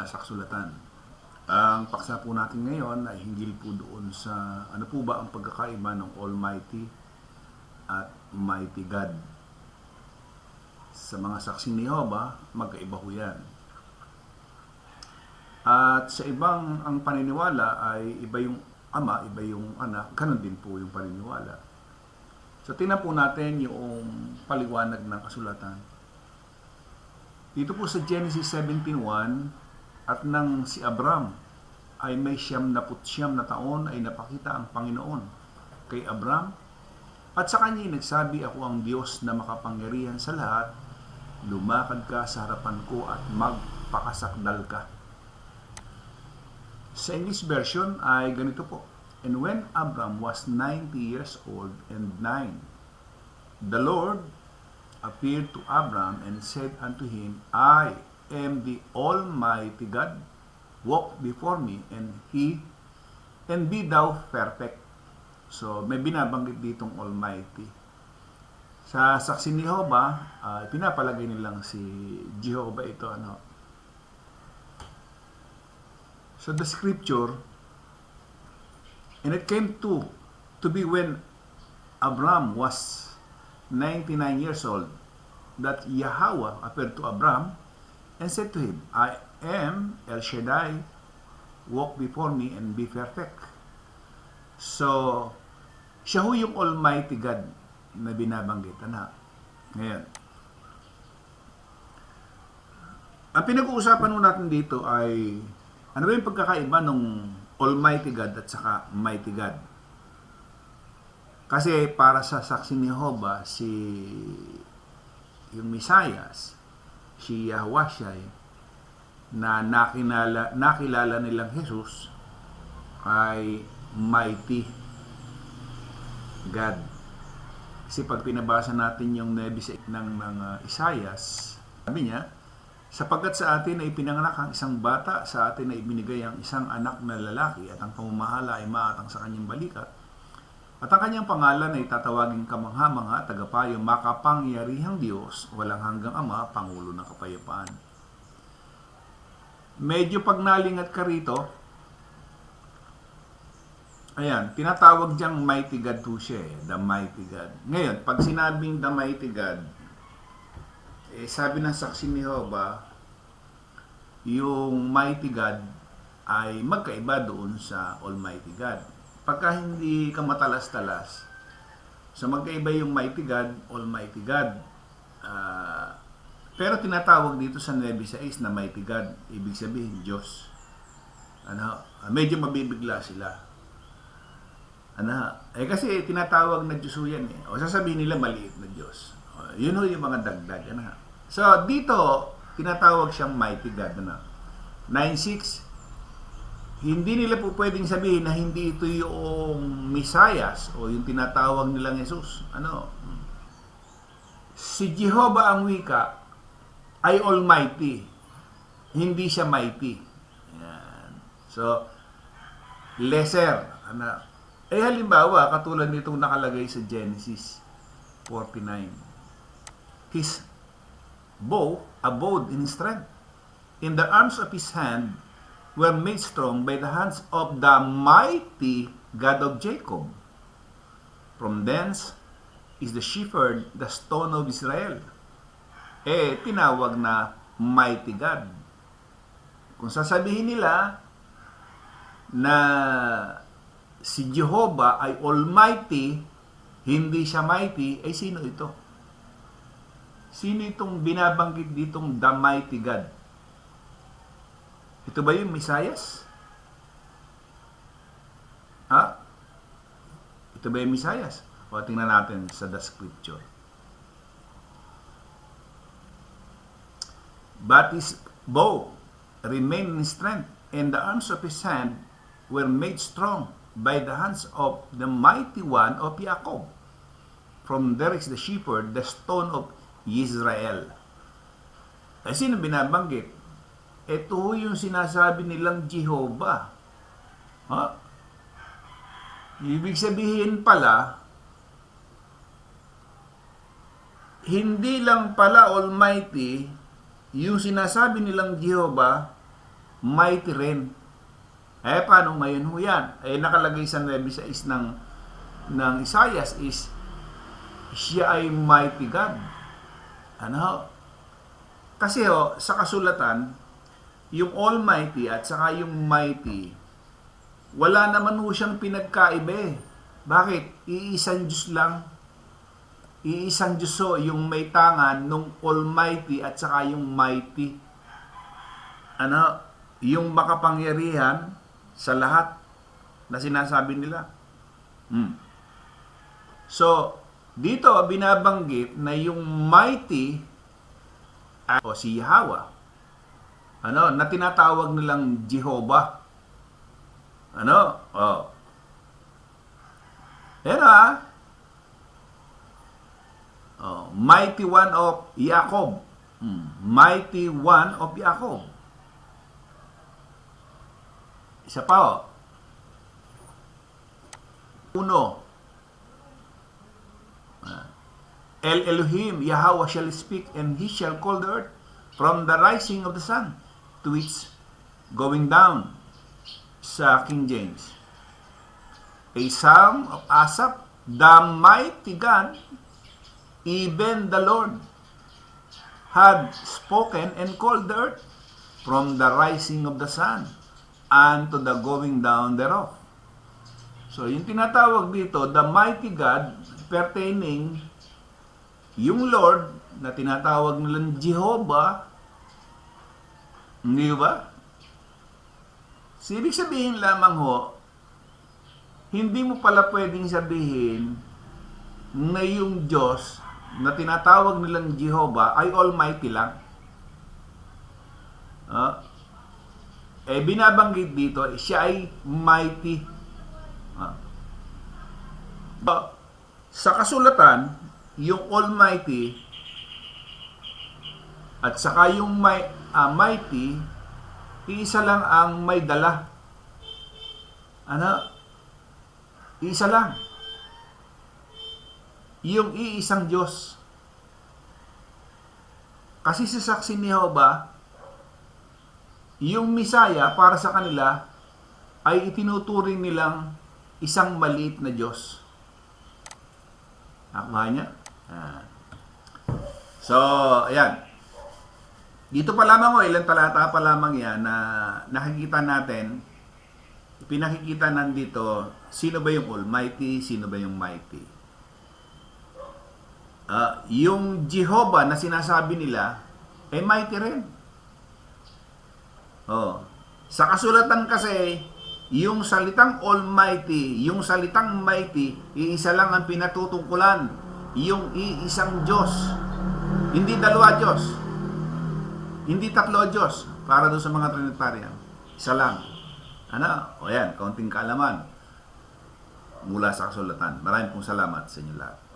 sa kasulatan. Ang paksa po natin ngayon ay hinggil po doon sa ano po ba ang pagkakaiba ng Almighty at Mighty God. Sa mga saksi ni Jehovah, magkaiba po yan. At sa ibang ang paniniwala ay iba yung ama, iba yung anak, ganun din po yung paniniwala. So tingnan po natin yung paliwanag ng kasulatan. Dito po sa Genesis 17:1, at nang si Abram ay may 99 na taon ay napakita ang Panginoon kay Abram at sa kanya nagsabi, ako ang Diyos na makapangyarihan sa lahat, lumakad ka sa harapan ko at magpakasakdal ka. Sa English version ay ganito po, and when Abram was 90 years old and 9, the Lord appeared to Abram and said unto him, I am the Almighty God, walk before me and be thou perfect. So may binabanggit ditong Almighty. Sa saksi ni Jehovah, pinapalagay nilang si Jehovah ito So the scripture, and it came to be when Abram was 99 years old that YAHWH appeared to Abram and said to him, I am El Shaddai, walk before me and be perfect. So, siya ho yung Almighty God na binabanggit. Ngayon, ang pinag-uusapan nun natin dito ay ano ba yung pagkakaiba ng Almighty God at saka Mighty God? Kasi para sa saksi ni Jehovah, yung Mesias, si YAHWH na nakilala nilang Jesus ay Mighty God. Kasi pag pinabasa natin yung nebis ng mga Isayas, sabi niya, sapagkat sa atin ay pinanganak ang isang bata, sa atin ay ibinigay ang isang anak na lalaki at ang pamamahala ay maatang sa kanyang balikat. At ang kanyang pangalan ay tatawaging kamangha-mangha, tagapayo, makapangyarihang Diyos, walang hanggang Ama, Pangulo ng Kapayapaan. Medyo pag nalingat ka rito, ayan, tinatawag diyang Mighty God po siya, the Mighty God. Ngayon, pag sinabing the Mighty God, sabi ng saksi ni Jehovah, yung Mighty God ay magkaiba doon sa Almighty God. Pagka hindi ka matalas-talas, so magkaiba yung Mighty God, Almighty God. Pero tinatawag dito sa 9:6 na Mighty God, ibig sabihin Diyos. Medyo mabibigla sila. Kasi tinatawag na Diyos yan eh. O sasabihin nila maliit na Diyos. Yun ho yung mga dagdag. So dito, tinatawag siyang Mighty God. 9:6, hindi nila po pwedeng sabihin na hindi ito yung Mesias o yung tinatawag nilang Jesus. Si Jehovah ang wika ay Almighty. Hindi siya Mighty. Ayan. So, lesser. Halimbawa, katulad nitong nakalagay sa Genesis 49. His bow abode in strength. In the arms of his hand were made strong by the hands of the mighty God of Jacob. From thence is the shepherd, the stone of Israel. Tinawag na Mighty God. Kung sasabihin nila na si Jehovah ay Almighty, hindi siya Mighty, sino ito? Sino itong binabanggit ditong the Mighty God? Ito ba yung Mesias? Ito ba yung Mesias? O tingnan natin sa the scripture. But his bow remained in strength, and the arms of his hand were made strong by the hands of the mighty one of Jacob. From there is the shepherd, the stone of Israel. Sino binabanggit? Ito yung sinasabi nilang Jehovah. Ibig sabihin pala, hindi lang pala Almighty yung sinasabi nilang Jehovah mighty rin. Paano ngayon ho yan? Nakalagay sa 9:6 ng Isaias is, siya ay mighty God. Ano? Kasi sa kasulatan, yung Almighty at saka yung Mighty, wala naman ho siyang pinagkaiba. Bakit? Iisang Diyos lang. Iisang Diyos yung may tangan nung Almighty at saka yung Mighty. Ano? Yung makapangyarihan sa lahat na sinasabi nila. So, dito binabanggit na yung Mighty o si YAHWH, na tinatawag nilang Jehovah. Mighty One of Jacob. Mighty One of Jacob. Isa pa Uno. El Elohim, Yahawah shall speak, and he shall call the earth from the rising of the sun to its going down. Sa King James. A psalm of Asaph, the mighty God, even the Lord, had spoken and called the earth from the rising of the sun unto the going down thereof. So, yung tinatawag dito, the mighty God, pertaining yung Lord, na tinatawag nilang Jehovah, hindi ba? So, ibig sabihin lamang hindi mo pala pwedeng sabihin na yung Diyos na tinatawag nilang Jehovah ay Almighty lang. Binabanggit dito, siya ay mighty. Sa kasulatan, yung Almighty at saka yung mighty, iisa lang ang may dala. Iisa lang. Yung iisang Diyos. Kasi sa saksi ni Jehovah, yung Misaya para sa kanila ay itinuturing nilang isang maliit na Diyos. Nakuha niya? So, ayan. Dito pa lamang ilang talata pa lamang yan na nakikita natin, pinakikita nandito, sino ba yung Almighty, sino ba yung Mighty. Yung Jehovah na sinasabi nila, mighty rin. Sa kasulatan kasi, yung salitang Almighty, yung salitang Mighty, iisa lang ang pinatutungkulan. Yung iisang Diyos. Hindi dalawa Diyos. Hindi tatlo Diyos. Para doon sa mga Trinitarian. Isa lang. Ayan, kaunting kaalaman mula sa kasulatan. Maraming pong salamat sa inyo lahat.